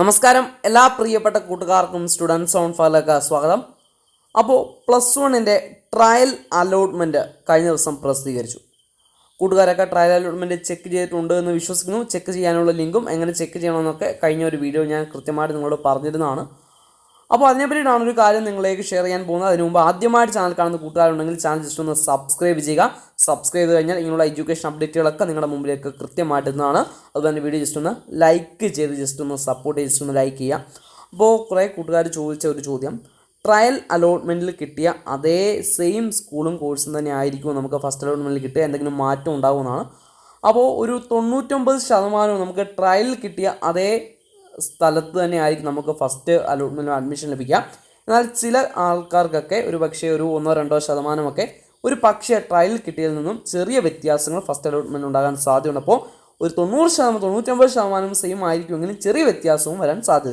നമസ്കാരം എല്ലാ പ്രിയപ്പെട്ട കൂട്ടുകാർക്കും സ്റ്റുഡൻസ് ഓൺ ഫയറിലേക്ക് സ്വാഗതം. അപ്പോൾ +1 ട്രയൽ അലോട്ട്മെൻറ്റ് കഴിഞ്ഞ ദിവസം പ്രസിദ്ധീകരിച്ചു. കൂട്ടുകാരൊക്കെ ട്രയൽ അലോട്ട്മെൻറ്റ് ചെക്ക് ചെയ്തിട്ടുണ്ട് എന്ന് വിശ്വസിക്കുന്നു. ചെക്ക് ചെയ്യാനുള്ള ലിങ്കും എങ്ങനെ ചെക്ക് ചെയ്യണമെന്നൊക്കെ കഴിഞ്ഞ ഒരു വീഡിയോ ഞാൻ കൃത്യമായിട്ട് നിങ്ങളോട് പറഞ്ഞിരുന്നതാണ്. അപ്പോൾ അതിനെപ്പറ്റിയിട്ടാണ് ഒരു കാര്യം നിങ്ങളിലേക്ക് ഷെയർ ചെയ്യാൻ പോകുന്നത്. അതിന് മുമ്പ് ആദ്യമായിട്ട് ചാനൽ കാണുന്ന കൂട്ടുകാരുണ്ടെങ്കിൽ ചാനൽ ജസ്റ്റ് ഒന്ന് സബ്സ്ക്രൈബ് ചെയ്യുക. സബ്സ്ക്രൈബ് ചെയ്ത് കഴിഞ്ഞാൽ ഇങ്ങനെയുള്ള എഡ്യൂക്കേഷൻ അപ്ഡേറ്റുകളൊക്കെ നിങ്ങളുടെ മുമ്പിലേക്ക് കൃത്യമായിട്ട് എത്തുന്നതാണ്. അതുപോലെ വീഡിയോ ജസ്റ്റ് ഒന്ന് ലൈക്ക് ചെയ്ത് ജസ്റ്റ് ഒന്ന് സപ്പോർട്ട് ചെയ്ത് ജസ്റ്റ് ഒന്ന് ലൈക്ക് ചെയ്യുക. അപ്പോൾ കുറേ കൂട്ടുകാർ ചോദിച്ച ഒരു ചോദ്യം, ട്രയൽ അലോട്ട്മെൻറ്റിൽ കിട്ടിയ അതേ സെയിം സ്കൂളും കോഴ്സും തന്നെ ആയിരിക്കും നമുക്ക് ഫസ്റ്റ് അലോട്ട്മെൻറ്റിൽ കിട്ടിയ, എന്തെങ്കിലും മാറ്റം ഉണ്ടാകുമെന്നാണ്. അപ്പോൾ ഒരു 99% നമുക്ക് ട്രയലിൽ കിട്ടിയ അതേ സ്ഥലത്ത് തന്നെ ആയിരിക്കും നമുക്ക് ഫസ്റ്റ് അലോട്ട്മെൻറ്റിൽ അഡ്മിഷൻ ലഭിക്കുക. എന്നാൽ ചില ആൾക്കാർക്കൊക്കെ ഒരു പക്ഷേ ഒരു 1-2% ഒരു പക്ഷേ ട്രയൽ കിട്ടിയതിൽ നിന്നും ചെറിയ വ്യത്യാസങ്ങൾ ഫസ്റ്റ് അലോട്ട്മെൻറ്റ് ഉണ്ടാകാൻ സാധ്യതയുണ്ട്. അപ്പോൾ ഒരു 90%, 99% സെയിം ആയിരിക്കുമെങ്കിലും ചെറിയ വ്യത്യാസവും വരാൻ സാധ്യതയുണ്ട്.